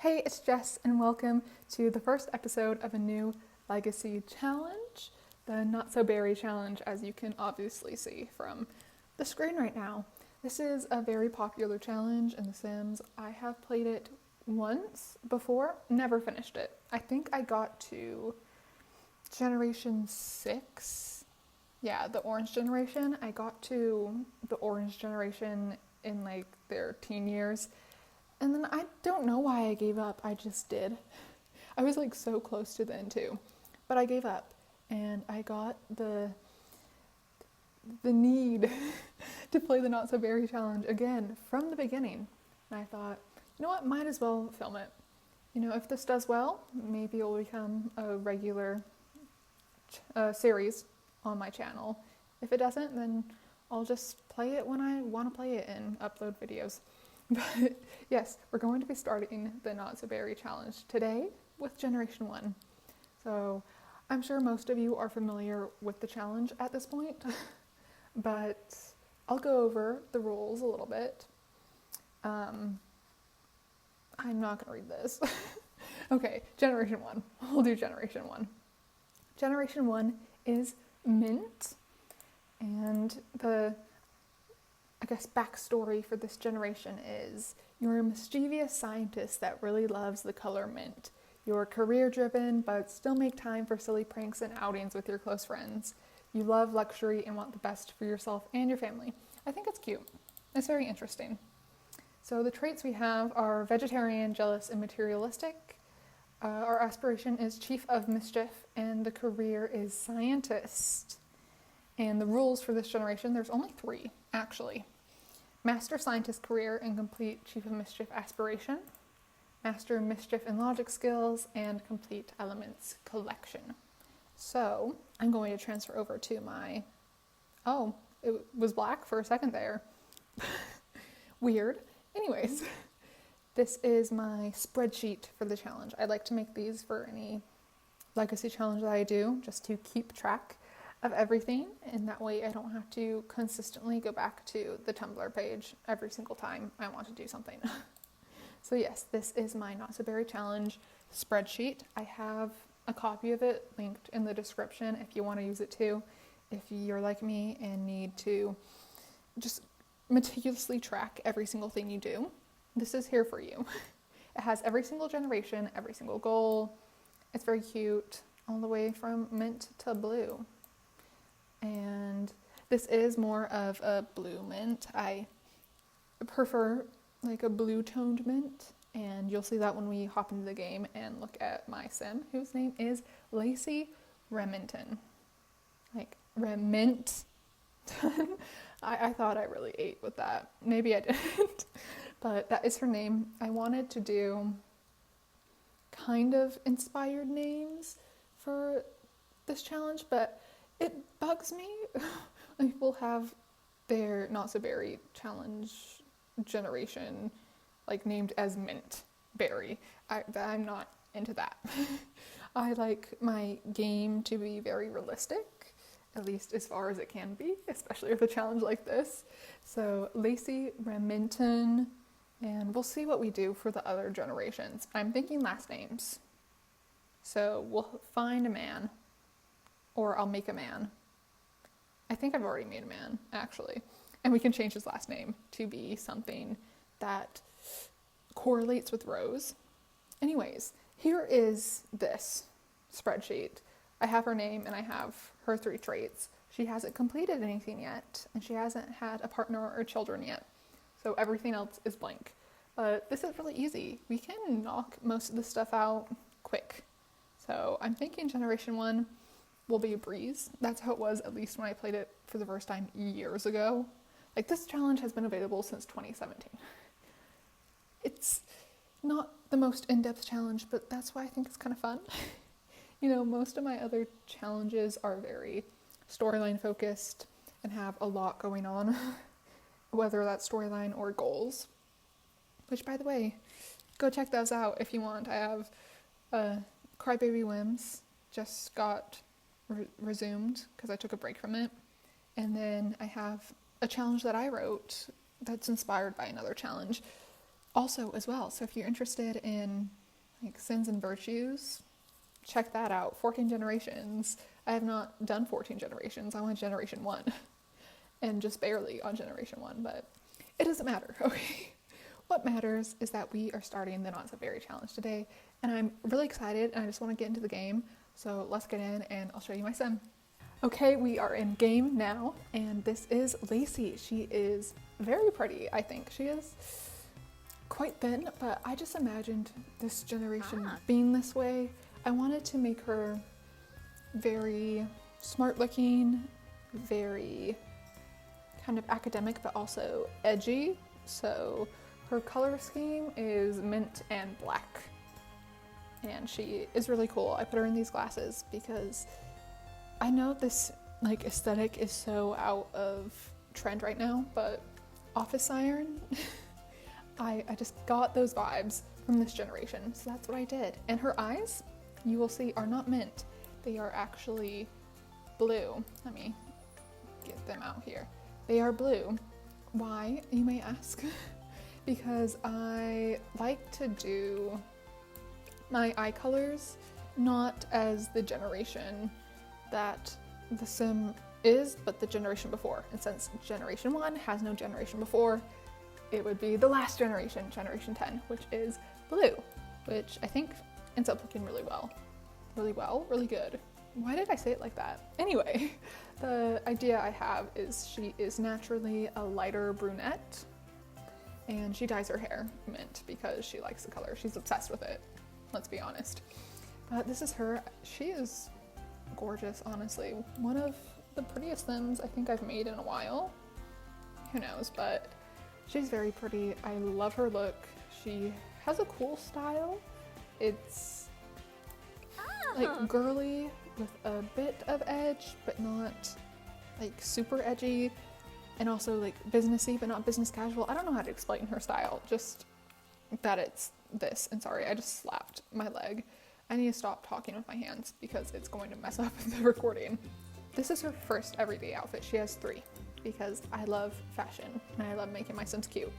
Hey, it's Jess, and welcome to the first episode of a new Legacy challenge, the Not So Berry challenge, as you can obviously see from the screen right now. This is a very popular challenge in The Sims. I have played it once before, never finished it. I think I got to Generation 6. Yeah, the Orange Generation. I got to the Orange Generation in like their teen years. And then I don't know why I gave up. I just did. I was like so close to the end too. But I gave up and I got the need to play the Not So Berry challenge again from the beginning. And I thought, you know what, might as well film it. You know, if this does well, maybe it'll become a regular series on my channel. If it doesn't, then I'll just play it when I want to play it and upload videos. But yes, we're going to be starting the Not So Berry challenge today with Generation 1. So I'm sure most of you are familiar with the challenge at this point, but I'll go over the rules a little bit. I'm not going to read this. Okay, Generation 1. We'll do Generation 1. Generation 1 is mint, and the backstory for this generation is you're a mischievous scientist that really loves the color mint. You're career-driven, but still make time for silly pranks and outings with your close friends. You love luxury and want the best for yourself and your family. I think it's cute. It's very interesting. So the traits we have are vegetarian, jealous, and materialistic. Our aspiration is chief of mischief, and the career is scientist. And the rules for this generation, there's only 3, actually. Master Scientist career and complete Chief of Mischief aspiration. Master Mischief and Logic skills and complete Elements collection. So I'm going to transfer over to my... Oh, it was black for a second there. Weird. Anyways, this is my spreadsheet for the challenge. I like to make these for any legacy challenge that I do, just to keep track of everything, and that way I don't have to consistently go back to the Tumblr page every single time I want to do something. So yes, this is my Not So Berry challenge spreadsheet. I have a copy of it linked in the description if you want to use it too, if you're like me and need to just meticulously track every single thing you do. This is here for you. It has every single generation, every single goal. It's very cute, all the way from mint to blue. And this is more of a blue mint. I prefer like a blue toned mint, and you'll see that when we hop into the game and look at my sim, whose name is Lacey Remington. Like Remington. I thought I really ate with that. Maybe I didn't, but that is her name. I wanted to do kind of inspired names for this challenge, but it bugs me when people have their Not So Berry challenge generation like named as Mint Berry. I'm not into that. I like my game to be very realistic, at least as far as it can be, especially with a challenge like this. So Lacey Remington, and we'll see what we do for the other generations. I'm thinking last names. So we'll find a man. Or I'll make a man. I think I've already made a man, actually. And we can change his last name to be something that correlates with Rose. Anyways, here is this spreadsheet. I have her name and I have her 3 traits. She hasn't completed anything yet, and she hasn't had a partner or children yet. So everything else is blank. But this is really easy. We can knock most of this stuff out quick. So I'm thinking Generation 1 will be a breeze. That's how it was, at least when I played it for the first time years ago. Like, this challenge has been available since 2017. It's not the most in-depth challenge, but that's why I think it's kind of fun. You know, most of my other challenges are very storyline focused and have a lot going on, whether that's storyline or goals. Which, by the way, go check those out if you want. I have Crybaby Whims just got resumed because I took a break from it, and then I have a challenge that I wrote that's inspired by another challenge. Also as well, so if you're interested in like sins and virtues, check that out. 14 generations. I have not done 14 generations. I'm on generation 1 and just barely on generation 1, but it doesn't matter, okay? What matters is that we are starting the Not So Berry Challenge today, and I'm really excited and I just want to get into the game. So let's get in and I'll show you my sim. Okay, we are in game now, and this is Lacey. She is very pretty, I think. She is quite thin, but I just imagined this generation being this way. I wanted to make her very smart looking, very kind of academic, but also edgy. So her color scheme is mint and black, and she is really cool. I put her in these glasses because I know this like aesthetic is so out of trend right now, but office iron, I just got those vibes from this generation, so that's what I did. And her eyes, you will see, are not mint. They are actually blue. Let me get them out here. They are blue. Why, you may ask? Because I like to do my eye colors not as the generation that the sim is, but the generation before. And since generation 1 has no generation before, it would be the last generation, generation 10, which is blue, which I think ends up looking really well. Really good. Why did I say it like that? Anyway, the idea I have is she is naturally a lighter brunette, and she dyes her hair mint because she likes the color. She's obsessed with it, let's be honest. But this is her. She is gorgeous, honestly. One of the prettiest sims I think I've made in a while. Who knows, but she's very pretty. I love her look. She has a cool style. It's like girly with a bit of edge, but not like super edgy, and also like businessy, but not business casual. I don't know how to explain her style, just that it's this. And sorry, I just slapped my leg. I need to stop talking with my hands because it's going to mess up the recording. This is her first everyday outfit. She has 3 because I love fashion and I love making my sims cute.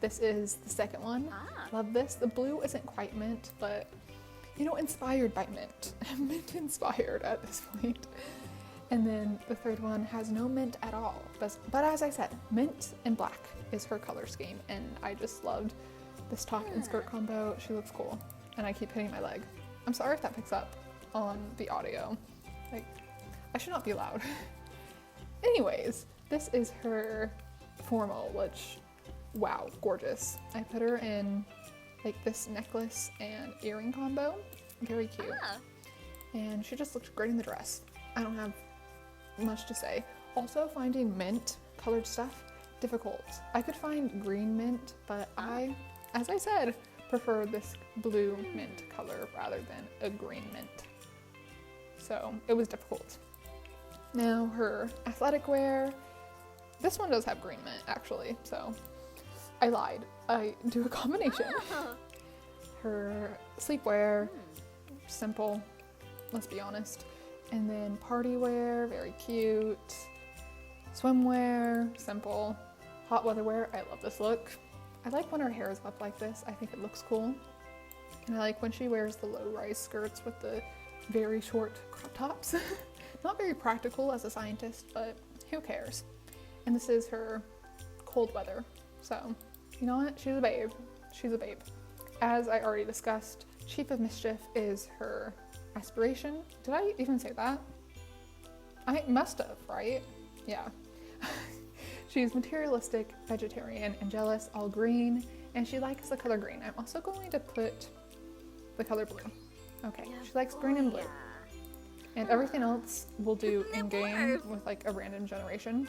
This is the second one. Love this. The blue isn't quite mint, but you know, inspired by mint. Mint inspired at this point. And then the third one has no mint at all. But as I said, mint and black is her color scheme, and I just loved this top and skirt combo. She looks cool. And I keep hitting my leg. I'm sorry if that picks up on the audio. Like, I should not be loud. Anyways, this is her formal, which, wow, gorgeous. I put her in like this necklace and earring combo. Very cute. And she just looked great in the dress. I don't have much to say. Also, finding mint colored stuff, difficult. I could find green mint, but I, as I said, prefer this blue mint color rather than a green mint. So it was difficult. Now her athletic wear, this one does have green mint actually, so I lied. I do a combination. Her sleepwear, simple, let's be honest. And then party wear, very cute. Swimwear, simple. Hot weather wear, I love this look. I like when her hair is up like this. I think it looks cool. And I like when she wears the low-rise skirts with the very short crop tops. Not very practical as a scientist, but who cares? And this is her cold weather. So, you know what? She's a babe. She's a babe. As I already discussed, Chief of Mischief is her aspiration. Did I even say that? I must have, right? Yeah. She's materialistic, vegetarian, and jealous, all green, and she likes the color green. I'm also going to put the color blue. Okay, she likes green and blue. And everything else we'll do in-game with like a random generation.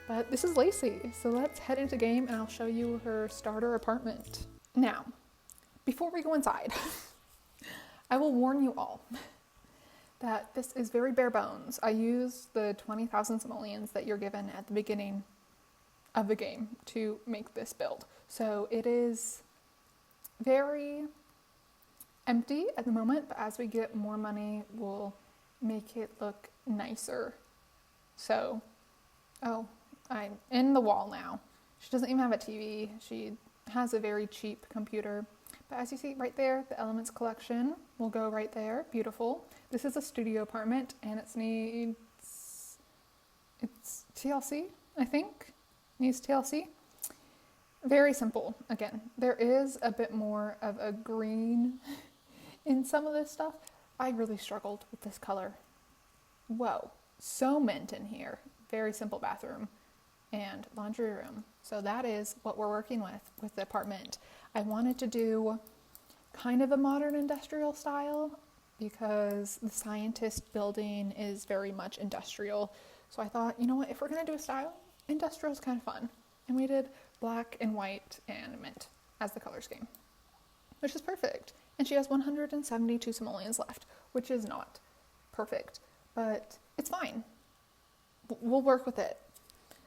But this is Lacey, so let's head into game and I'll show you her starter apartment. Now, before we go inside, I will warn you all that this is very bare bones. I used the 20,000 simoleons that you're given at the beginning of the game to make this build. So it is very empty at the moment, but as we get more money, we'll make it look nicer. So, oh, I'm in the wall now. She doesn't even have a TV. She has a very cheap computer. But as you see right there, the Elements collection will go right there. Beautiful. This is a studio apartment, and it's TLC, I think. Needs TLC. Very simple. Again, there is a bit more of a green in some of this stuff. I really struggled with this color. Whoa, so mint in here. Very simple bathroom and laundry room. So that is what we're working with the apartment. I wanted to do kind of a modern industrial style because the scientist building is very much industrial. So I thought, you know what, if we're going to do a style, industrial is kind of fun. And we did black and white and mint as the color scheme, which is perfect. And she has 172 simoleons left, which is not perfect, but it's fine. We'll work with it.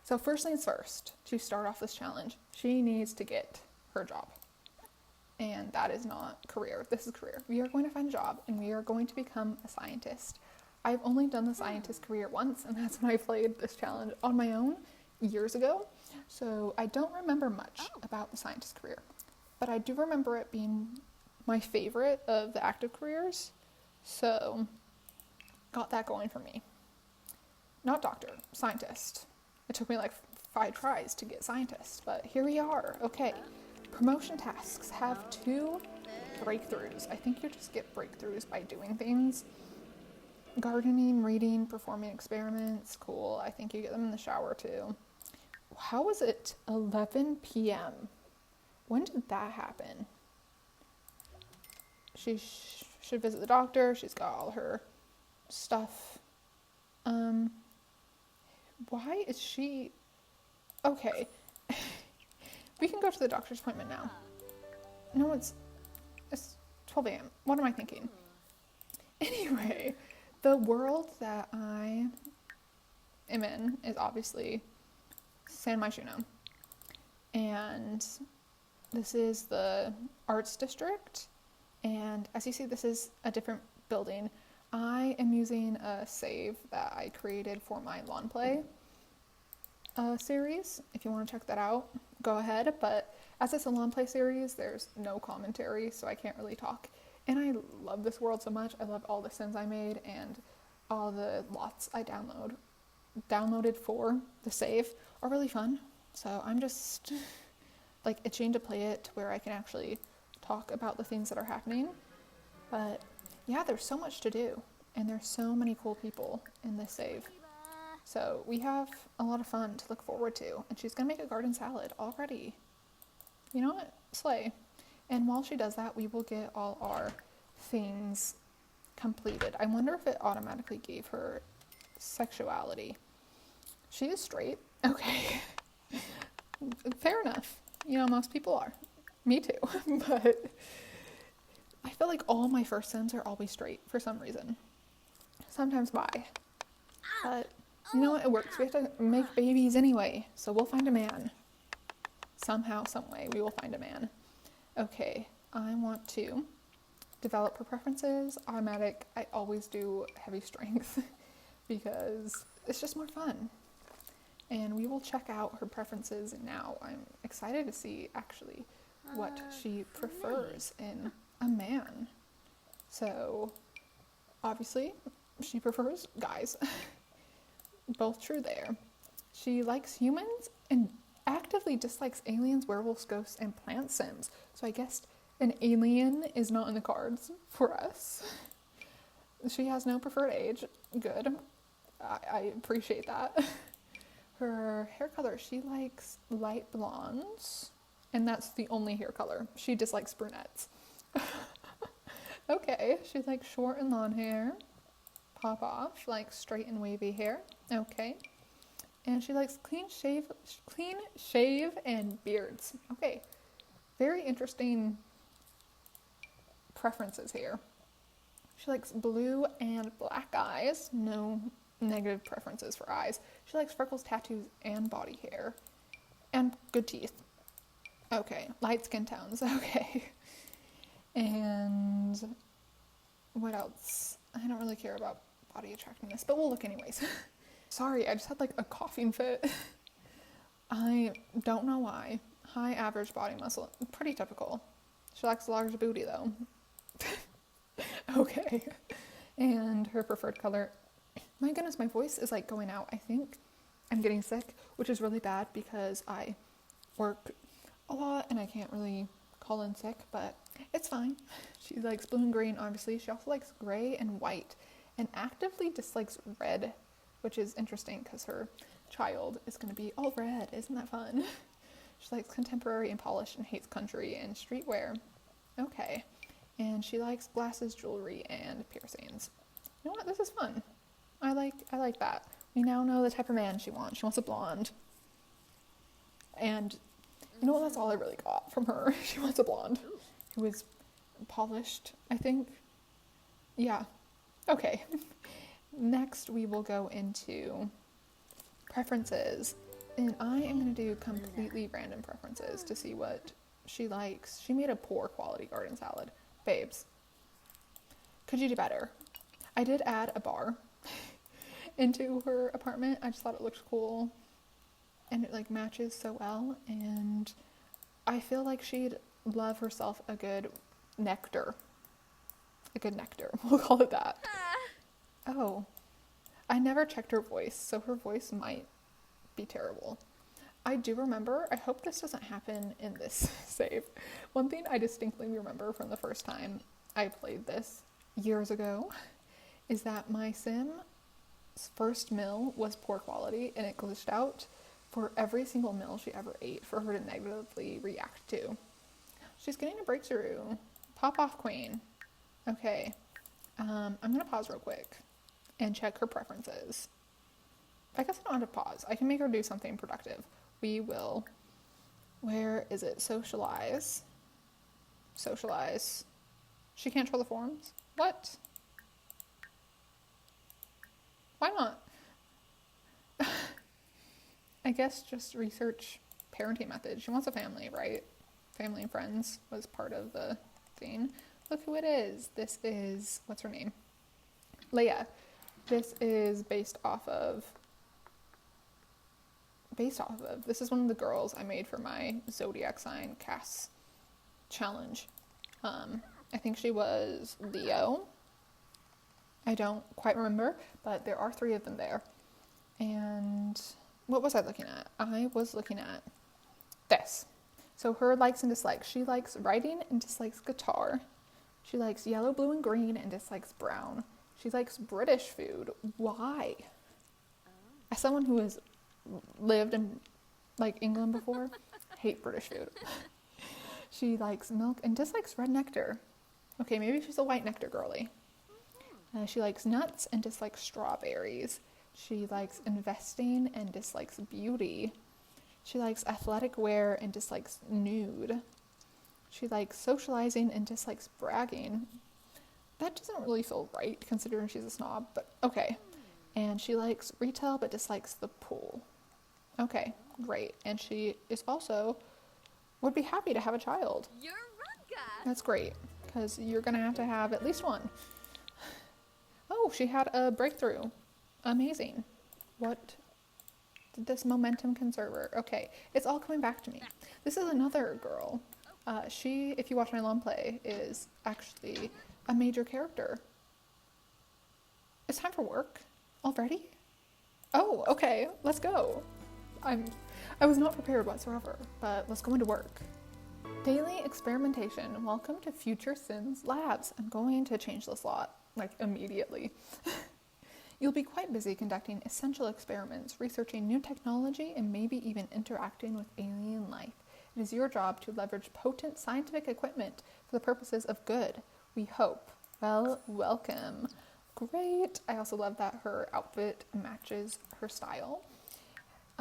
So first things first, to start off this challenge, she needs to get her job. And that is not career. This is career. We are going to find a job, and we are going to become a scientist. I've only done the scientist career once, and that's when I played this challenge on my own years ago. So I don't remember much about the scientist career, but I do remember it being my favorite of the active careers. So got that going for me. Not doctor, scientist. It took me like 5 tries to get scientist, but here we are. Okay. Promotion tasks have 2 breakthroughs. I think you just get breakthroughs by doing things. Gardening, reading, performing experiments. Cool. I think you get them in the shower too. How was it 11 p.m.? When did that happen? She should visit the doctor. She's got all her stuff. Why is she... Okay. We can go to the doctor's appointment now. No, it's 12 a.m. What am I thinking? Anyway, the world that I am in is obviously San Myshuno. And this is the arts district. And as you see, this is a different building. I am using a save that I created for my lawn play series. If you want to check that out, go ahead. But as it's a lawn play series, there's no commentary, so I can't really talk. And I love this world so much. I love all the sims I made and all the lots I downloaded for the save are really fun. So I'm just like itching to play it to where I can actually talk about the things that are happening. But yeah, there's so much to do, and there's so many cool people in this save. So we have a lot of fun to look forward to, and she's gonna make a garden salad already. You know what? Slay. And while she does that, we will get all our things completed. I wonder if it automatically gave her sexuality. She is straight. Okay. Fair enough. You know, most people are. Me too. But I feel like all my first sims are always straight for some reason. Sometimes bi. But you know what? It works. We have to make babies anyway, so we'll find a man. Somehow, some way, we will find a man. Okay, I want to develop her preferences. Automatic. I always do heavy strength because it's just more fun. And we will check out her preferences now. I'm excited to see actually what she prefers in a man. So obviously she prefers guys. Both true there. She likes humans and actively dislikes aliens, werewolves, ghosts, and plant sims. So I guess an alien is not in the cards for us. She has no preferred age. Good. I appreciate that. Her hair color, she likes light blondes, and that's the only hair color. She dislikes brunettes. Okay, she likes short and long hair. Pop off. She likes straight and wavy hair. Okay. And she likes clean shave and beards. Okay. Very interesting preferences here. She likes blue and black eyes. No negative preferences for eyes. She likes freckles, tattoos, and body hair. And good teeth. Okay. Light skin tones. Okay. And what else? I don't really care about body attractiveness, but we'll look anyways. Sorry, I just had like a coughing fit. I don't know why. high average body muscle. Pretty typical. She likes a large booty though. Okay. And her preferred color. My goodness, my voice is like going out. I think I'm getting sick, which is really bad because I work a lot and I can't really call in sick, but it's fine. She likes blue and green, obviously. She also likes gray and white and actively dislikes red, which is interesting because her child is going to be all red. Isn't that fun? She likes contemporary and polished and hates country and streetwear. Okay. And she likes glasses, jewelry, and piercings. You know what? This is fun. I like that. We now know the type of man she wants. She wants a blonde. And you know what? That's all I really got from her. She wants a blonde who is polished, I think. Yeah. Okay. Next, we will go into preferences. And I am going to do completely random preferences to see what she likes. She made a poor quality garden salad. Babes, could you do better? I did add a bar into her apartment. I just thought it looked cool. And it like matches so well. And I feel like she'd love herself a good nectar. A good nectar. We'll call it that. Oh. I never checked her voice, so her voice might be terrible. I do remember, I hope this doesn't happen in this save. One thing I distinctly remember from the first time I played this years ago is that my Sim's first meal was poor quality and it glitched out for every single meal she ever ate for her to negatively react to. She's getting a breakthrough. Pop off, queen. Okay. I'm going to pause real quick and check her preferences. I guess I don't have to pause. I can make her do something productive. We will. Where is it? Socialize. Socialize. She can't troll the forums? What? Why not? I guess just research parenting methods. She wants a family, right? Family and friends was part of the thing. Look who it is. This is, what's her name? Leia. This is based off of, this is one of the girls I made for my zodiac sign Cass challenge. I think she was Leo. I don't quite remember, but there are 3 of them there. And what was I looking at? I was looking at this. So her likes and dislikes. She likes writing and dislikes guitar. She likes yellow, blue, and green and dislikes brown. She likes British food. Why? As someone who has lived in like England before, hate British food. She likes milk and dislikes red nectar. Okay, maybe she's a white nectar girly. She likes nuts and dislikes strawberries. She likes investing and dislikes beauty. She likes athletic wear and dislikes nude. She likes socializing and dislikes bragging. That doesn't really feel right considering she's a snob, but okay. And she likes retail but dislikes the pool. Okay, great. And she is also would be happy to have a child. You're right. That's great, because you're going to have at least one. Oh, she had a breakthrough. Amazing. What did this momentum conserve her? Okay, it's all coming back to me. This is another girl. She, if you watch my long play, is actually a major character. It's time for work already? Oh, okay, let's go. I was not prepared whatsoever, but let's go into work. Daily experimentation. Welcome to Future Sims Labs. I'm going to change this lot, like, immediately. You'll be quite busy conducting essential experiments, researching new technology, and maybe even interacting with alien life. It is your job to leverage potent scientific equipment for the purposes of good. We hope. Well, welcome. Great. I also love that her outfit matches her style.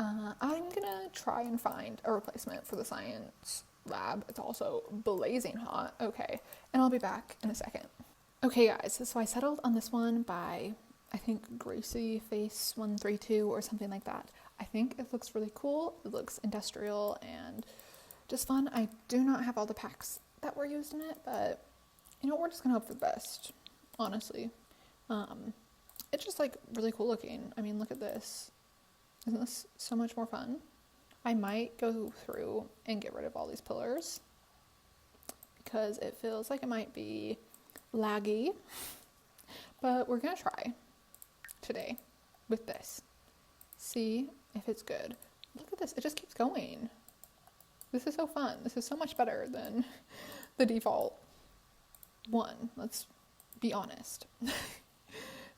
I'm gonna try and find a replacement for the science lab. It's also blazing hot. Okay, and I'll be back in a second. Okay guys, so I settled on this one by, I think, Gracie Face 132 or something like that. I think it looks really cool. It looks industrial and just fun. I do not have all the packs that were used in it, but you know, we're just gonna hope for the best, honestly. It's just like really cool looking. I mean, look at this. Isn't this so much more fun? I might go through and get rid of all these pillars because it feels like it might be laggy, but we're gonna try today with this. See if it's good. Look at this, it just keeps going. This is so fun. This is so much better than the default one, let's be honest.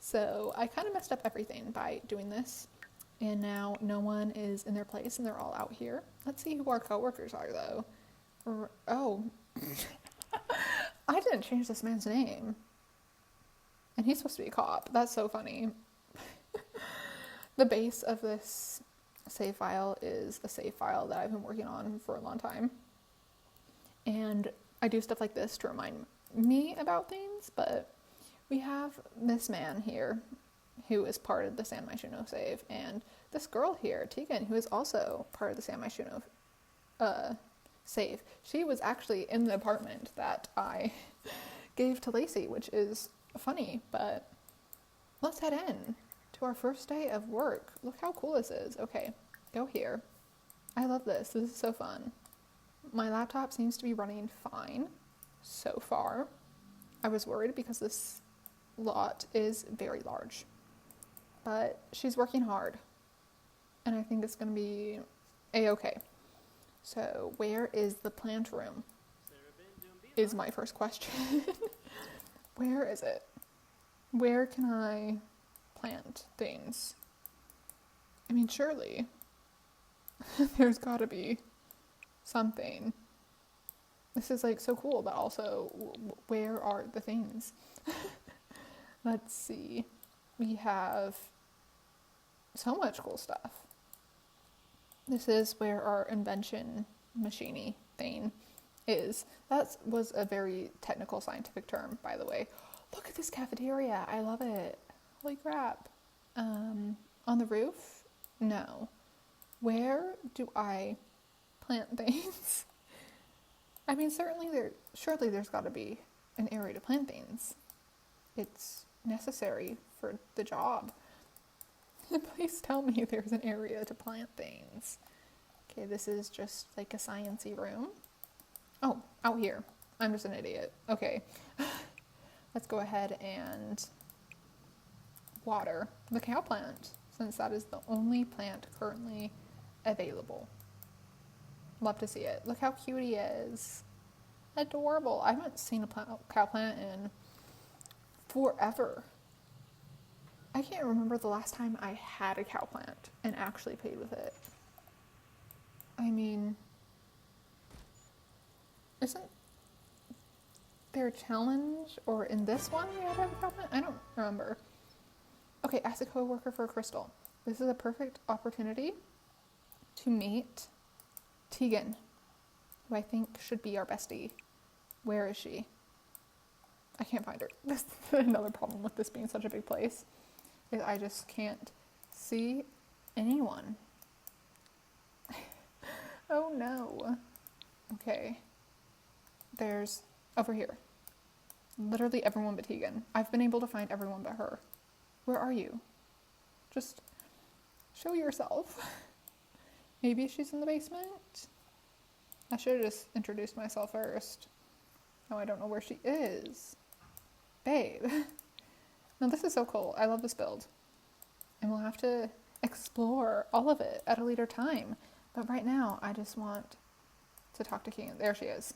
So I kind of messed up everything by doing this. And now no one is in their place and they're all out here. Let's see who our coworkers are though. Oh, I didn't change this man's name. And he's supposed to be a cop. That's so funny. The base of this save file is a save file that I've been working on for a long time. And I do stuff like this to remind me about things, but we have this man here who is part of the Sand My Shoe No save, and this girl here, Tegan, who is also part of the Sand My Shoe No save. She was actually in the apartment that I gave to Lacey, which is funny, but let's head in to our first day of work. Look how cool this is. Okay, go here. I love this. This is so fun. My laptop seems to be running fine so far. I was worried because this lot is very large. But she's working hard, and I think it's going to be a-okay. So where is the plant room is my first question. Where is it? Where can I plant things? I mean, surely there's got to be something. This is like so cool, but also where are the things? Let's see. We have so much cool stuff. This is where our invention machine-y thing is. That was a very technical scientific term, by the way. Look at this cafeteria. I love it. Holy crap. On the roof? No. Where do I plant things? I mean, surely there's got to be an area to plant things. It's necessary for the job. Please tell me there's an area to plant things. Okay, this is just like a science-y room. Oh, out here. I'm just an idiot. Okay. Let's go ahead and water the cow plant, since that is the only plant currently available. Love to see it. Look how cute he is. Adorable. I haven't seen a cow plant in forever. I can't remember the last time I had a cow plant and actually played with it. I mean, isn't there a challenge, or in this one we had to have a cow plant? I don't remember. Okay, ask a coworker for a crystal. This is a perfect opportunity to meet Tegan, who I think should be our bestie. Where is she? I can't find her. That's another problem with this being such a big place, is I just can't see anyone. Oh no. Okay. There's over here. Literally everyone but Tegan. I've been able to find everyone but her. Where are you? Just show yourself. Maybe she's in the basement? I should have just introduced myself first. No, I don't know where she is. Babe. No, this is so cool. I love this build. And we'll have to explore all of it at a later time. But right now, I just want to talk to Tegan. There she is.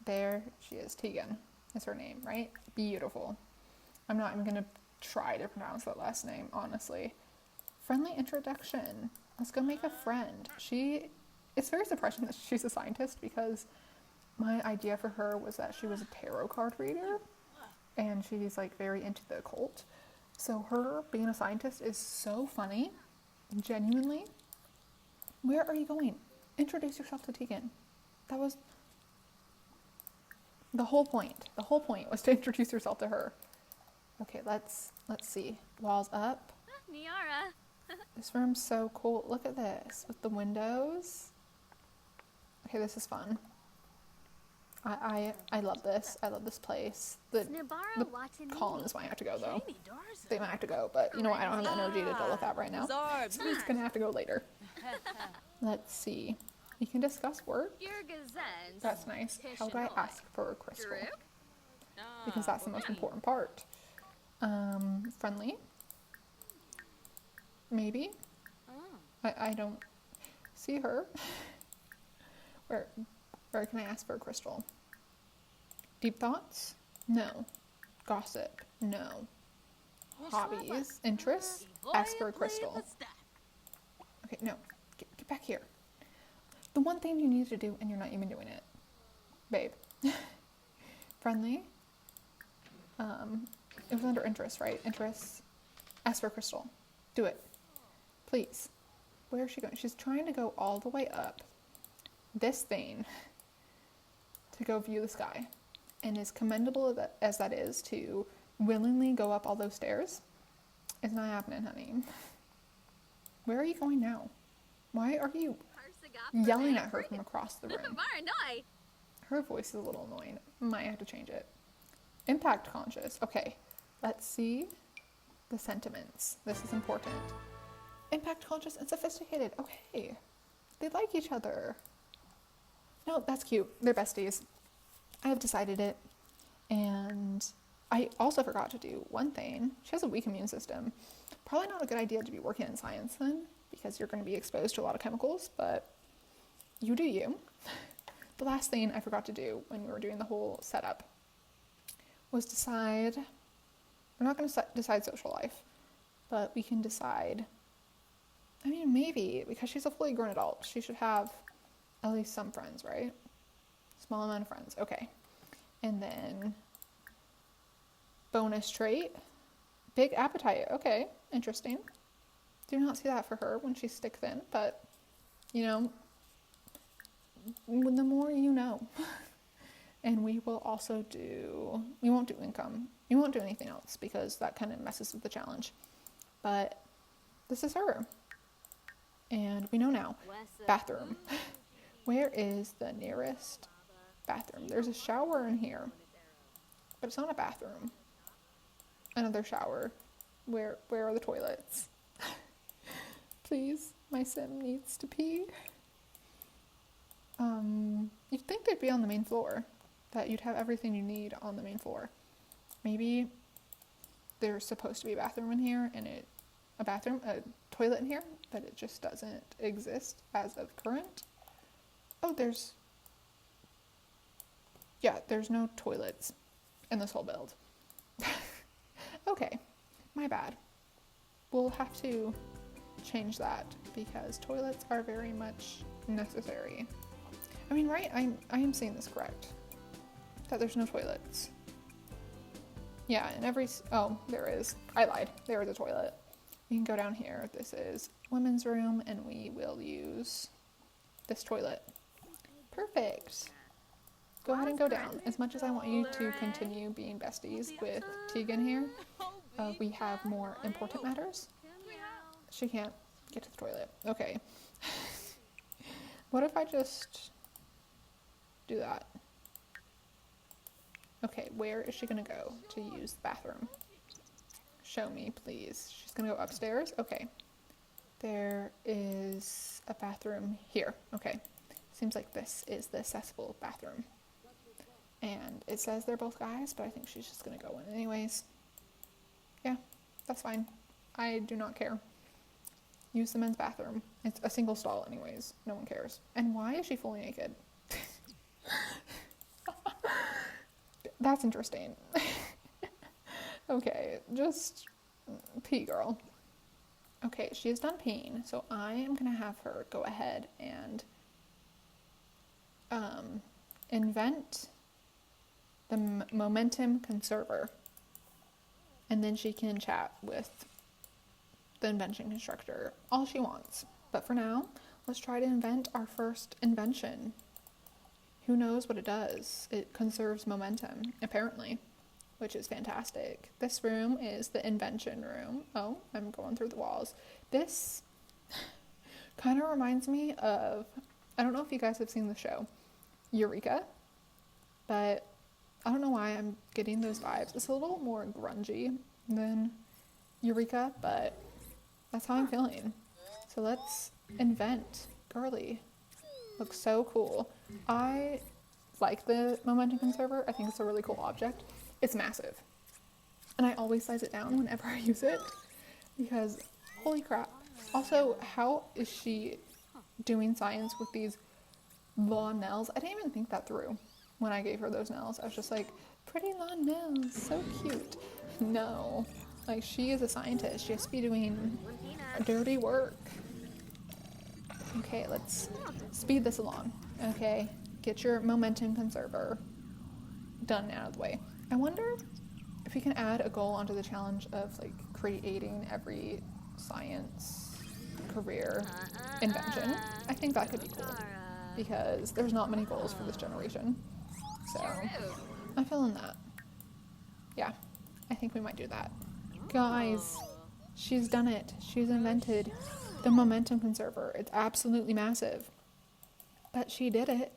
There she is. Tegan is her name, right? Beautiful. I'm not even going to try to pronounce that last name, honestly. Friendly introduction. Let's go make a friend. It's very surprising that she's a scientist, because my idea for her was that she was a tarot card reader, and she's like very into the occult. So her being a scientist is so funny, genuinely. Where are you going? Introduce yourself to Tegan. That was the whole point. The whole point was to introduce yourself to her. Okay, let's see. Walls up. Niara. This room's so cool. Look at this with the windows. Okay, this is fun. I love this. I love this place. The Collins might have to go though. They might have to go, but you know what? I don't have the energy to deal with that right now. So it's gonna have to go later. Let's see. You can discuss work. That's nice. How do I ask for a crystal? Because that's the most important part. Friendly? Maybe? I don't see her. Where can I ask for a crystal? Deep thoughts? No. Gossip? No. Hobbies? Interests? Ask for a crystal. Okay, no. Get back here. The one thing you need to do and you're not even doing it. Babe. Friendly? It was under interest, right? Interests. Ask for a crystal. Do it. Please. Where is she going? She's trying to go all the way up this thing to go view the sky. And as commendable as that is to willingly go up all those stairs, it's not happening, honey. Where are you going now? Why are you yelling at her from across the room? Her voice is a little annoying. Might have to change it. Impact conscious. Okay, let's see the sentiments. This is important. Impact conscious and sophisticated. Okay, they like each other. No, that's cute. They're besties. I have decided it. And I also forgot to do one thing. She has a weak immune system. Probably not a good idea to be working in science then, because you're going to be exposed to a lot of chemicals, but you do you. The last thing I forgot to do when we were doing the whole setup was decide, we're not going to decide social life, but we can decide, I mean, maybe, because she's a fully grown adult, she should have at least some friends, right? Small amount of friends, okay. And then, bonus trait, big appetite, okay, interesting. Do not see that for her when she's stick thin, but, you know, the more you know. And we will also we won't do income. We won't do anything else because that kind of messes with the challenge. But this is her. And we know now. Bathroom. Where is the nearest bathroom? There's a shower in here, but it's not a bathroom. Another shower. Where are the toilets? Please, my sim needs to pee. You'd think they'd be on the main floor. That you'd have everything you need on the main floor. Maybe there's supposed to be a bathroom in here and a toilet in here, but it just doesn't exist as of current. Oh, there's no toilets in this whole build. Okay, my bad. We'll have to change that because toilets are very much necessary. I mean, right? I am seeing this correct. That there's no toilets. Yeah, in oh, there is. I lied. There is a toilet. You can go down here. This is women's room, and we will use this toilet. Perfect. Go ahead and go down. As much as I want you to continue being besties with Tegan here, we have more important matters. She can't get to the toilet. Okay. What if I just do that? Okay, where is she gonna go to use the bathroom? Show me, please. She's gonna go upstairs? Okay. There is a bathroom here. Okay. Seems like this is the accessible bathroom. And it says they're both guys, but I think she's just gonna go in anyways. Yeah, that's fine. I do not care. Use the men's bathroom. It's a single stall anyways. No one cares. And why is she fully naked? That's interesting. Okay, just pee, girl. Okay, she is done peeing, so I am gonna have her go ahead and invent the momentum conserver, and then she can chat with the invention constructor all she wants. But for now, let's try to invent our first invention. Who knows what it does? It conserves momentum, apparently, which is fantastic. This room is the invention room. Oh, I'm going through the walls. This kind of reminds me of, I don't know if you guys have seen the show, Eureka, but I don't know why I'm getting those vibes. It's a little more grungy than Eureka, but that's how I'm feeling. So let's invent girly. Looks so cool. I like the momentum conserver. I think it's a really cool object. It's massive. And I always size it down whenever I use it because holy crap. Also, how is she doing science with these long nails? I didn't even think that through when I gave her those nails. I was just like, pretty long nails, so cute. No, like she is a scientist. She has to be doing dirty work. Okay, let's speed this along. Okay, get your momentum conserver done and out of the way. I wonder if we can add a goal onto the challenge of like creating every science career invention. I think that could be cool because there's not many goals for this generation. So I'm feeling that. Yeah, I think we might do that. Guys, she's done it. She's invented the momentum conserver. It's absolutely massive. But she did it.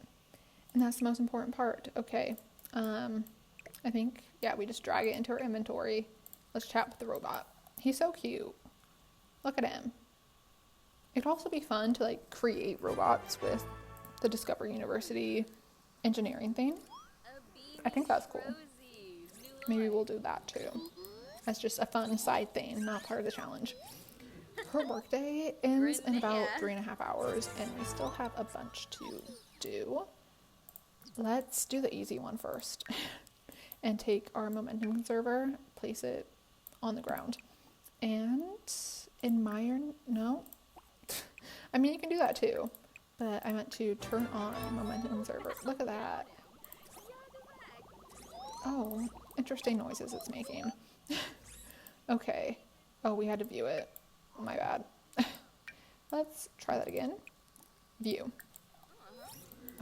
And that's the most important part. Okay. I think, yeah, we just drag it into our inventory. Let's chat with the robot. He's so cute. Look at him. It'd also be fun to like create robots with the Discover University engineering thing. I think that's cool. Maybe we'll do that too. That's just a fun side thing, not part of the challenge. Her workday ends in about 3.5 hours, and we still have a bunch to do. Let's do the easy one first and take our momentum conserver, place it on the ground, and admire. No, I mean you can do that too, but I meant to turn on momentum conserver. Look at that. Oh, interesting noises it's making. Okay. Oh, we had to view it. My bad. Let's try that again. View.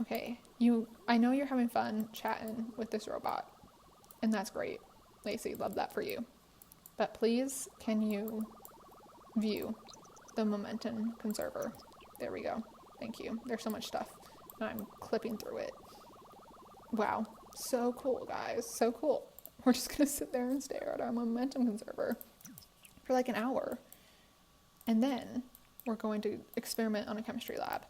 Okay. I know you're having fun chatting with this robot, and that's great. Lacey, love that for you. But please, can you view the momentum conserver? There we go. Thank you. There's so much stuff, and I'm clipping through it. Wow. So cool, guys. So cool. We're just going to sit there and stare at our momentum conserver for like an hour. And then we're going to experiment on a chemistry lab.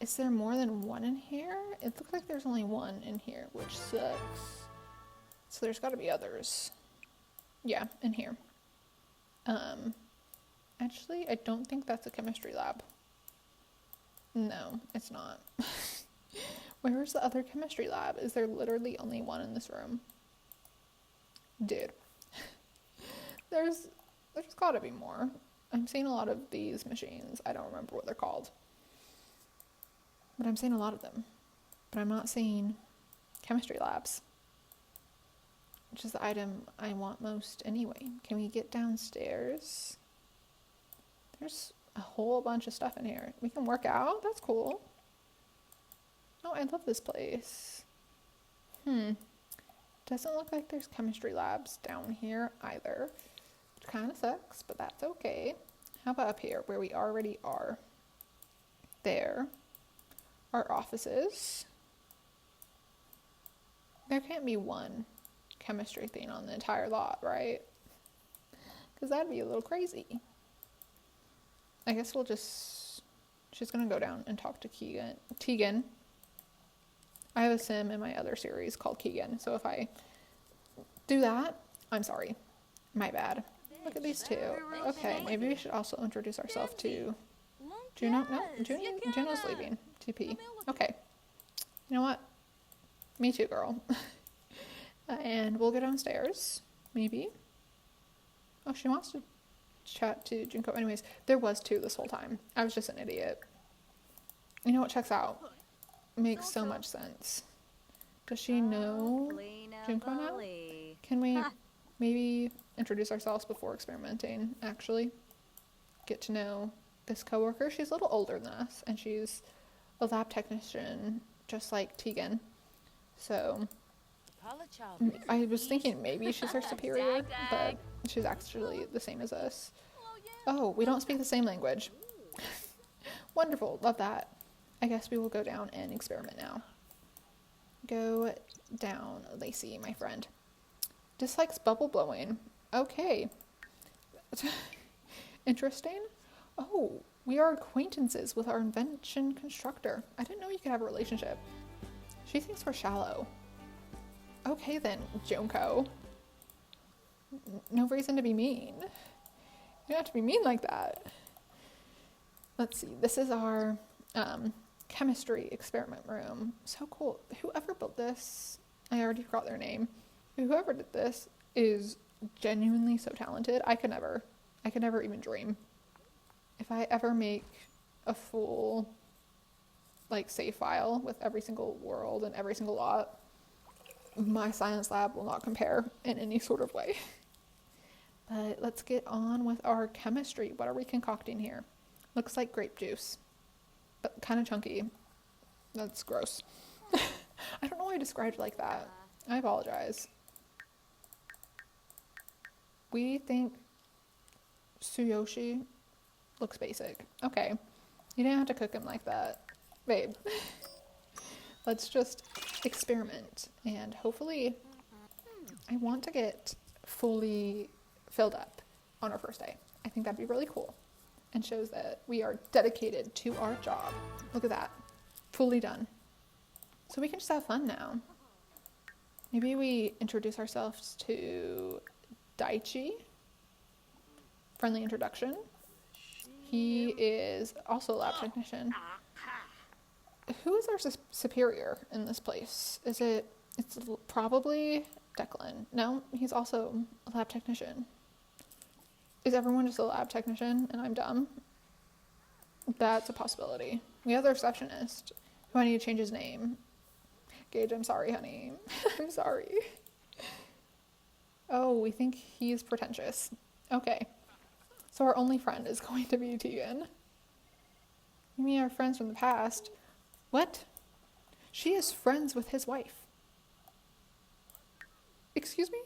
Is there more than one in here? It looks like there's only one in here, which sucks. So there's got to be others. Yeah, in here. Actually, I don't think that's a chemistry lab. No, it's not. Where's the other chemistry lab? Is there literally only one in this room? Dude. There's gotta be more. I'm seeing a lot of these machines. I don't remember what they're called. But I'm seeing a lot of them. But I'm not seeing chemistry labs, which is the item I want most anyway. Can we get downstairs? There's a whole bunch of stuff in here. We can work out? That's cool. Oh, I love this place. Doesn't look like there's chemistry labs down here either. Which kind of sucks, but that's okay. How about up here, where we already are? There are offices. There can't be one chemistry thing on the entire lot, right? Because that'd be a little crazy. I guess she's gonna go down and talk to Tegan. I have a sim in my other series called Keegan, so if I do that, I'm sorry. My bad. Look at these two. Okay, maybe we should also introduce ourselves to Juno. No, Juno's leaving. TP. Okay. You know what? Me too, girl. And we'll go downstairs, maybe. Oh, she wants to chat to Junko. Anyways, there was two this whole time. I was just an idiot. You know what checks out? Makes so much sense. Does she know Junko now? Can we maybe introduce ourselves before experimenting, actually? Get to know this coworker. She's a little older than us, and she's a lab technician, just like Tegan. So, I was thinking maybe she's her superior, but she's actually the same as us. Oh, we don't speak the same language. Wonderful, love that. I guess we will go down and experiment now. Go down, Lacey, my friend. Dislikes bubble blowing. Okay. Interesting. Oh, We are acquaintances with our invention constructor. I didn't know you could have a relationship. She thinks we're shallow. Okay then, Junko. No reason to be mean. You don't have to be mean like that. Let's see, this is our chemistry experiment room. So cool. Whoever built this, I already forgot their name. Whoever did this is genuinely so talented. I could never even dream. If I ever make a full save file with every single world and every single lot, my science lab will not compare in any sort of way. But let's get on with our chemistry. What are we concocting here? Looks like grape juice, but kind of chunky. That's gross. I don't know why I described it like that. I apologize. We think Tsuyoshi looks basic. Okay. You didn't have to cook him like that. Babe. Let's just experiment. And hopefully, I want to get fully filled up on our first day. I think that'd be really cool. And shows that we are dedicated to our job. Look at that. Fully done. So we can just have fun now. Maybe we introduce ourselves to Daichi. Friendly introduction. He is also a lab technician. Who is our superior in this place? It's probably Declan. No, he's also a lab technician. Is everyone just a lab technician and I'm dumb? That's a possibility. We have the receptionist, who I need to change his name. Gage, I'm sorry, honey. I'm sorry. Oh, we think he's pretentious. Okay. So our only friend is going to be Tegan. You mean our friends from the past? What? She is friends with his wife. Excuse me?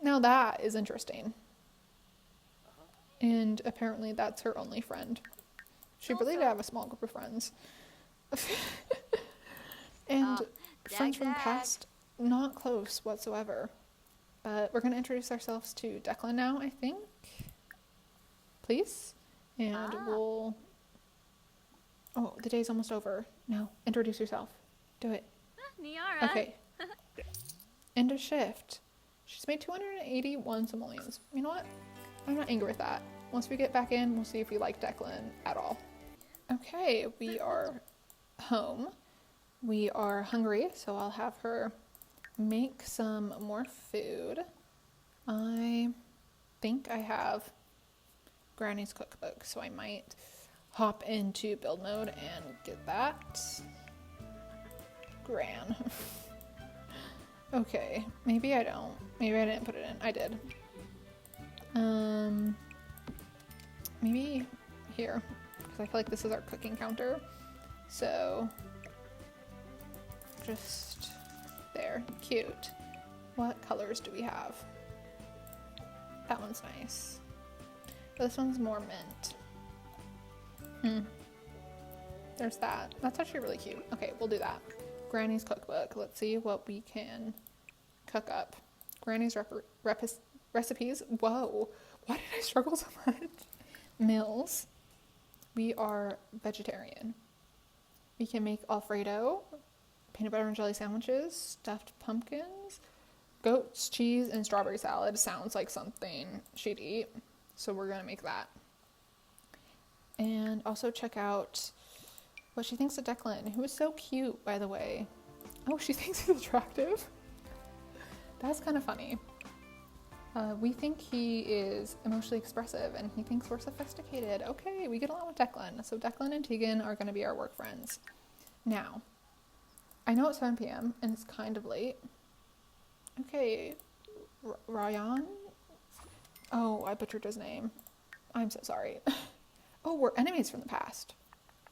Now that is interesting. And apparently that's her only friend. She really did have a small group of friends. And friends from the past, not close whatsoever. But we're going to introduce ourselves to Declan now, I think. Please. And we'll... Oh, the day's almost over. No, introduce yourself. Do it. Niara. Okay. End of shift. She's made 281 simoleons. You know what? I'm not angry with that. Once we get back in, we'll see if we like Declan at all. Okay, we are home. We are hungry, so I'll have her make some more food. I think I have Granny's cookbook, so I might hop into build mode and get that. Gran. Okay, maybe I don't. Maybe I didn't put it in. I did. Maybe here, because I feel like this is our cooking counter. So, just there. Cute. What colors do we have? That one's nice. This one's more mint. There's that. That's actually really cute. Okay, we'll do that. Granny's cookbook. Let's see what we can cook up. Granny's recipes. Whoa. Why did I struggle so much? Meals. We are vegetarian. We can make Alfredo, peanut butter and jelly sandwiches, stuffed pumpkins, goat's cheese, and strawberry salad. Sounds like something she'd eat. So we're going to make that. And also check out what she thinks of Declan, who is so cute, by the way. Oh, she thinks he's attractive? That's kind of funny. We think he is emotionally expressive, and he thinks we're sophisticated. Okay, we get along with Declan. So Declan and Tegan are going to be our work friends. Now, I know it's 7 p.m., and it's kind of late. Okay, Ryan? Oh, I butchered his name. I'm so sorry. Oh, we're enemies from the past.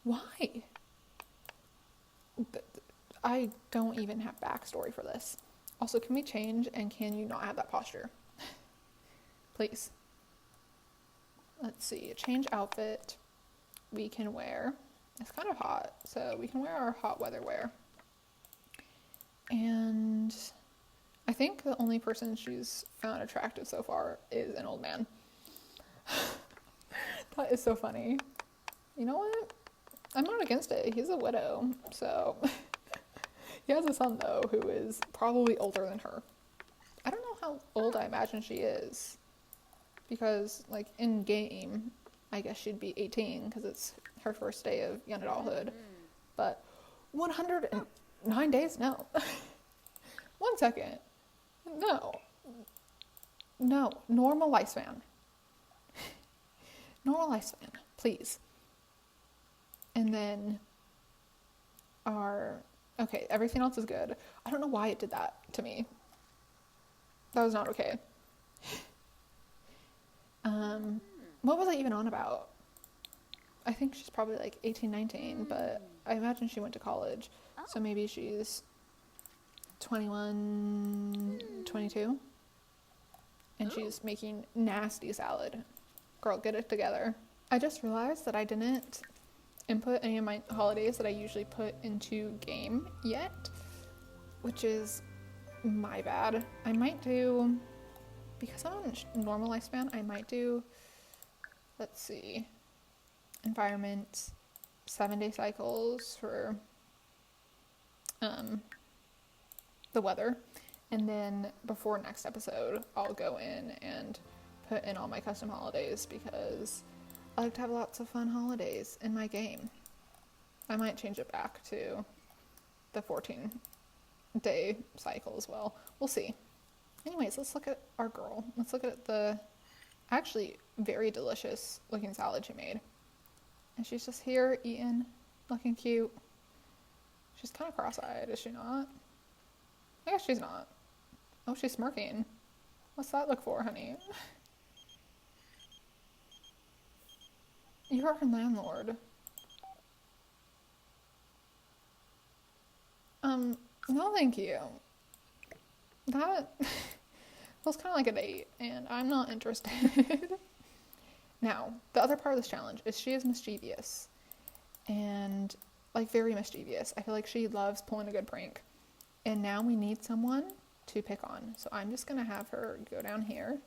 Why? I don't even have backstory for this. Also, can we change, and can you not have that posture? Please. Let's see. Change outfit. We can wear. It's kind of hot, so we can wear our hot weather wear. And I think the only person she's found attractive so far is an old man. That is so funny. You know what? I'm not against it. He's a widow, so he has a son though who is probably older than her. I don't know how old I imagine she is, because like in game, I guess she'd be 18 because it's her first day of young adulthood. But 109 days? No. 1 second. No. No. Normal lifespan. Normal lifespan, please. And then okay, everything else is good. I don't know why it did that to me. That was not okay. What was I even on about? I think she's probably like 18, 19, but I imagine she went to college. So maybe she's 21, 22. And she's making nasty salad. Girl, get it together. I just realized that I didn't input any of my holidays that I usually put into game yet, which is my bad. I might do, because I'm on normal lifespan, I might do, let's see, environment, 7-day cycles for the weather, and then before next episode I'll go in and put in all my custom holidays, because I like to have lots of fun holidays in my game. I might change it back to the 14-day cycle as well. We'll see. Anyways, let's look at our girl. Let's look at the actually very delicious looking salad she made. And she's just here eating, looking cute. She's kind of cross-eyed, is she not? I guess she's not. Oh, she's smirking. What's that look for, honey? You are her landlord. No thank you. That feels kind of like a date, and I'm not interested. Now, the other part of this challenge is she is mischievous. And, like, very mischievous. I feel like she loves pulling a good prank. And now we need someone to pick on. So I'm just going to have her go down here,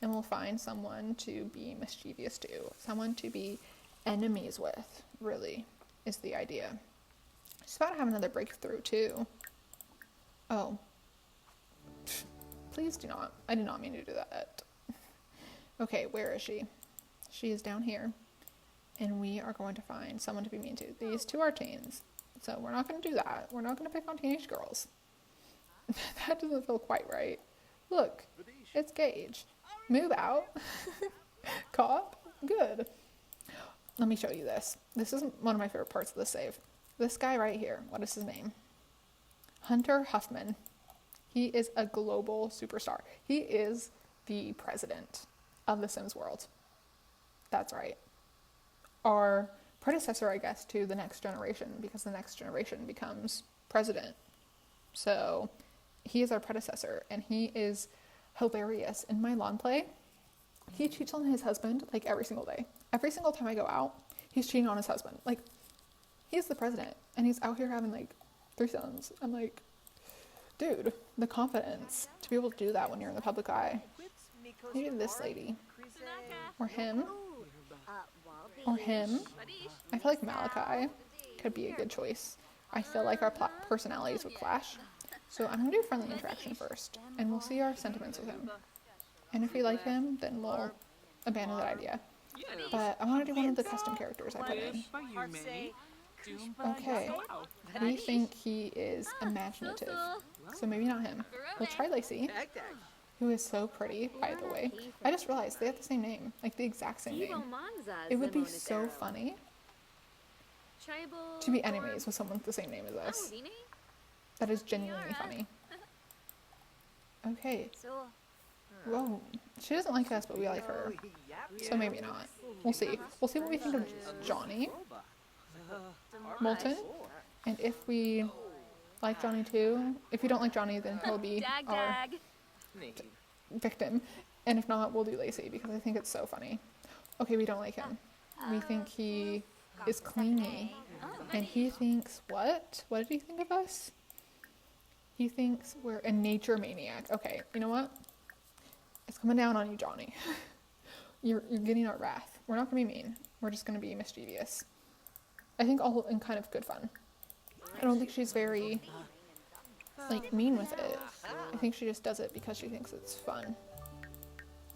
and we'll find someone to be mischievous to. Someone to be enemies with, really, is the idea. She's about to have another breakthrough, too. Oh. Please do not. I did not mean to do that. Okay, where is she? She is down here. And we are going to find someone to be mean to. These two are teens. So we're not going to do that. We're not going to pick on teenage girls. That doesn't feel quite right. Look, it's Gage. Move out. Cop. Good. Let me show you this. This is one of my favorite parts of the save. This guy right here. What is his name? Hunter Huffman. He is a global superstar. He is the president of the Sims world. That's right. Our predecessor, I guess, to the next generation, because the next generation becomes president. So he is our predecessor, and he is hilarious. In my lawn play, he cheats on his husband like every single day. Every single time I go out, he's cheating on his husband. Like, he's the president, and he's out here having like threesomes. I'm like, dude, the confidence to be able to do that when you're in the public eye. Maybe this lady, or him, or him. I feel like Malachi could be a good choice. I feel like our personalities would clash. So I'm going to do friendly interaction first, and we'll see our sentiments with him. And if we like him, then we'll abandon that idea. But I want to do one of the custom characters I put in. Okay, we think he is imaginative, so maybe not him. We'll try Lacey, who is so pretty, by the way. I just realized they have the same name, like the exact same name. It would be so funny to be enemies with someone with the same name as us. That is genuinely funny. Okay. Whoa. She doesn't like us, but we like her. So maybe not. We'll see. We'll see what we think of Johnny Moulton. And if we like Johnny too, if we don't like Johnny, then he'll be our victim. And if not, we'll do Lacey, because I think it's so funny. Okay, we don't like him. We think he is clingy. And he thinks, what? What did he think of us? He thinks we're a nature maniac. Okay, you know what? It's coming down on you, Johnny. You're getting our wrath. We're not gonna be mean. We're just gonna be mischievous. I think all in kind of good fun. I don't think she's very, like, mean with it. I think she just does it because she thinks it's fun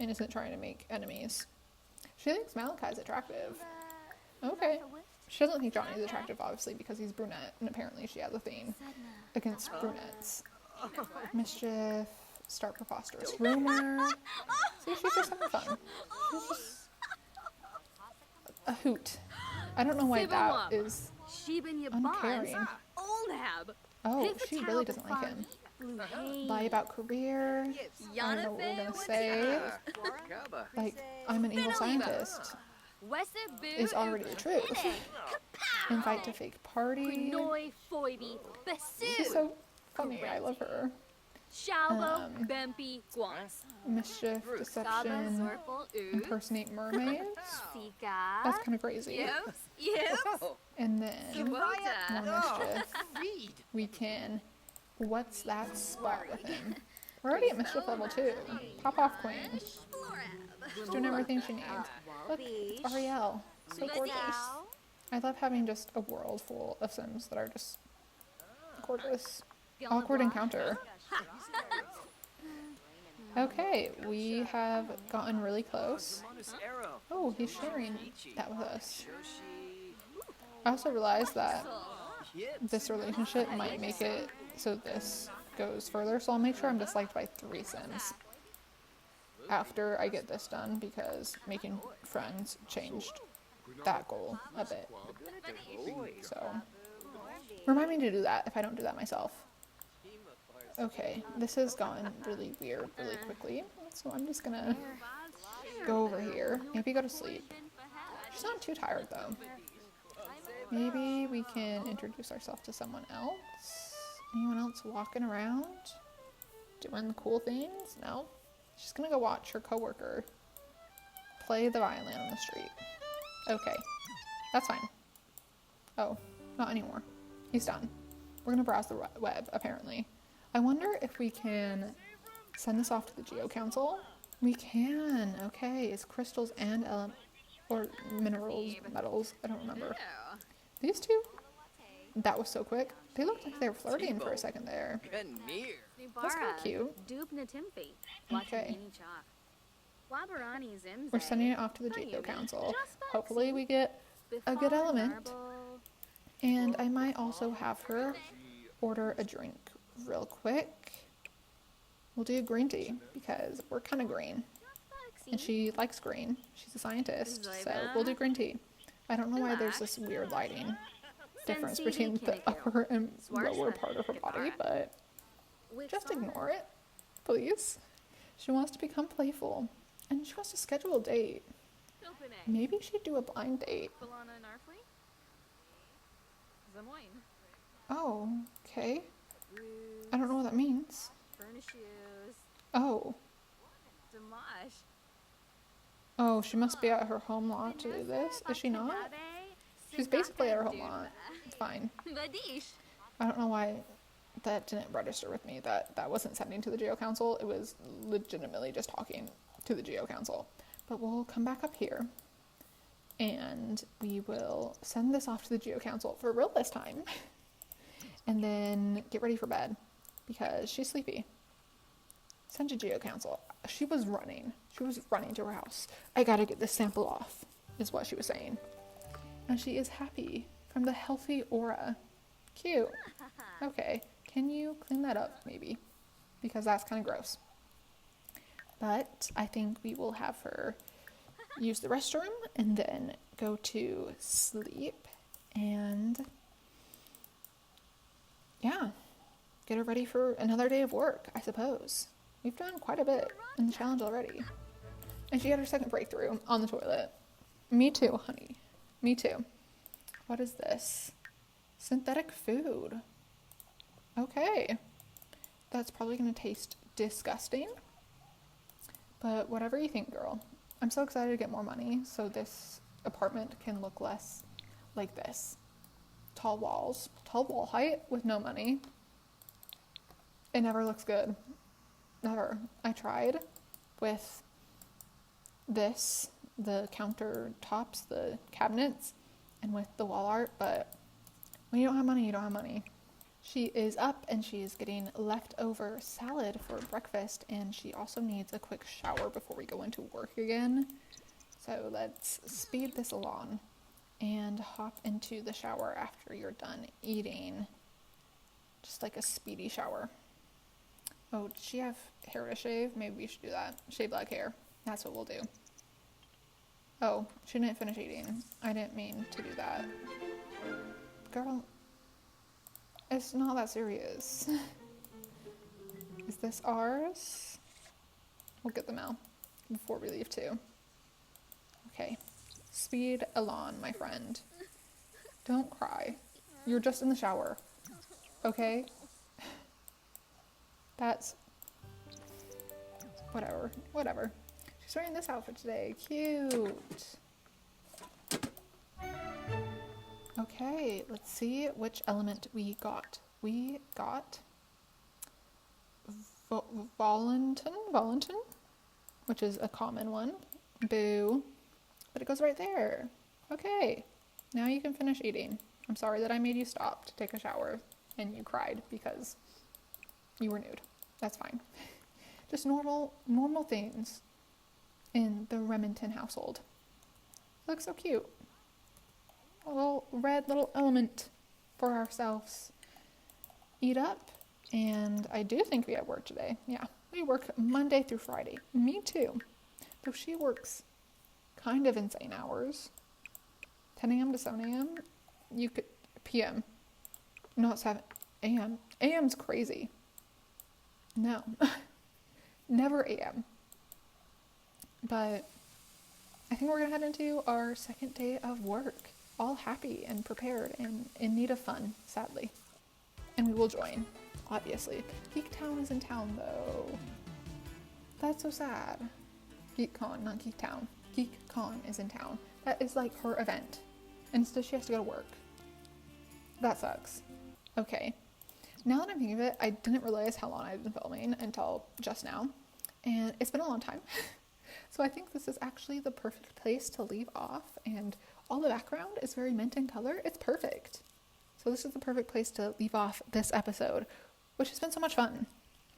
and isn't trying to make enemies. She thinks Malachi's attractive. Okay. She doesn't think Johnny's attractive, obviously, because he's brunette, and apparently she has a thing against brunettes. Mischief, start preposterous rumor. See, she's just having fun. She's just a hoot. I don't know why that is uncaring. Oh, she really doesn't like him. Lie about career. I don't know what we're gonna say. Like, I'm an evil scientist is already the truth. Invite to fake party. She's so funny. I love her. Mischief, deception, impersonate mermaids. That's kind of crazy. And then more mischief. We can. What's that spot with him? We're already at mischief level 2. Pop off queen. She's doing everything she needs. Look, Ariel. So gorgeous. I love having just a world full of Sims that are just gorgeous. Awkward encounter. Okay, we have gotten really close. Oh, he's sharing that with us. I also realized that this relationship might make it so this goes further, so I'll make sure I'm disliked by 3 Sims after I get this done, because making friends changed that goal a bit. So remind me to do that if I don't do that myself. Okay, this has gone really weird really quickly, so I'm just gonna go over here, maybe go to sleep. She's not too tired though. Maybe we can introduce ourselves to someone else. Anyone else walking around doing the cool things? No. She's gonna go watch her coworker play the violin on the street. Okay, that's fine. Oh, not anymore. He's done. We're gonna browse the web, apparently. I wonder if we can send this off to the Geo Council. We can. Okay, it's crystals and or minerals, metals. I don't remember. These two? That was so quick. They looked like they were flirting for a second there. That's kind of cute. Okay. We're sending it off to the Geo Council. Hopefully we get a good element. And I might also have her order a drink real quick. We'll do green tea because we're kind of green. And she likes green. She's a scientist, so we'll do green tea. I don't know why there's this weird lighting difference between the upper and lower part of her body, but just ignore it, please. She wants to become playful, and she wants to schedule a date. Maybe she'd do a blind date. Oh, okay. I don't know what that means. Oh. Oh, she must be at her home lot to do this. Is she not? She's basically at her home lot. It's fine. I don't know why that didn't register with me, that wasn't sending to the Geo Council. It was legitimately just talking to the Geo Council. But we'll come back up here, and we will send this off to the Geo Council for real this time. And then get ready for bed, because she's sleepy. Send to Geo Council. She was running to her house. I gotta get this sample off, is what she was saying. And she is happy from the healthy aura. Cute. Okay, can you clean that up, maybe? Because that's kind of gross. But I think we will have her use the restroom and then go to sleep. And yeah, get her ready for another day of work, I suppose. We've done quite a bit in the challenge already. And she had her second breakthrough on the toilet. Me too, honey. Me too. What is this? Synthetic food. Okay. That's probably going to taste disgusting. But whatever you think, girl. I'm so excited to get more money so this apartment can look less like this. Tall walls. Tall wall height with no money. It never looks good. Never. I tried with this the countertops, the cabinets, and with the wall art, but when you don't have money, you don't have money. She is up and she is getting leftover salad for breakfast, and she also needs a quick shower before we go into work again. So let's speed this along and hop into the shower after you're done eating. Just like a speedy shower. Oh, does she have hair to shave? Maybe we should do that. Shave black hair. That's what we'll do. Oh, she didn't finish eating. I didn't mean to do that. Girl, it's not that serious. Is this ours? We'll get them out before we leave too. Okay. Speed along, my friend. Don't cry. You're just in the shower. Okay? That's... Whatever. She's wearing this outfit today. Cute. Okay, let's see which element we got. We got... Volantin, which is a common one. Boo. But it goes right there. Okay. Now you can finish eating. I'm sorry that I made you stop to take a shower and you cried because you were nude. That's fine. Just normal things in the Remington household. Looks so cute. A little red little element for ourselves. Eat up. And I do think we have work today. Yeah, we work Monday through Friday. Me too. Though she works kind of insane hours. 10 a.m. to 7 a.m. You could... p.m. Not 7 a.m. a.m.'s crazy. No. Never a.m. But I think we're going to head into our second day of work. All happy and prepared and in need of fun, sadly. And we will join, obviously. Geek Town is in town, though. That's so sad. GeekCon, not Geek Town. GeekCon is in town. That is like her event. And instead she has to go to work. That sucks. Okay. Now that I'm thinking of it, I didn't realize how long I've been filming until just now. And it's been a long time. So I think this is actually the perfect place to leave off. And all the background is very mint in color. It's perfect. So this is the perfect place to leave off this episode, which has been so much fun.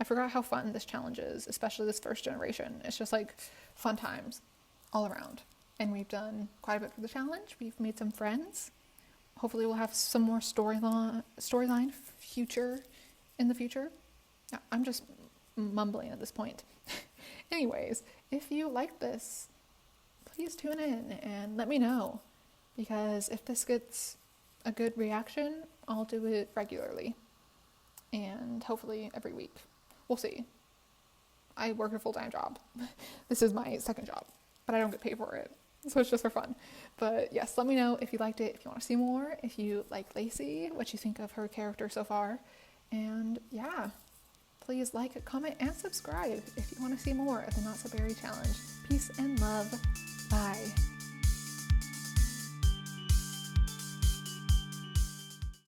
I forgot how fun this challenge is, especially this first generation. It's just like fun times all around. And we've done quite a bit for the challenge. We've made some friends. Hopefully we'll have some more storyline future in the future. I'm just mumbling at this point. Anyways, if you like this, please tune in and let me know. Because if this gets a good reaction, I'll do it regularly. And hopefully every week. We'll see. I work a full-time job. This is my second job, but I don't get paid for it. So it's just for fun. But yes, let me know if you liked it, if you want to see more, if you like Lacey, what you think of her character so far. And yeah, please like, comment, and subscribe if you want to see more of the Not So Berry Challenge. Peace and love. Bye.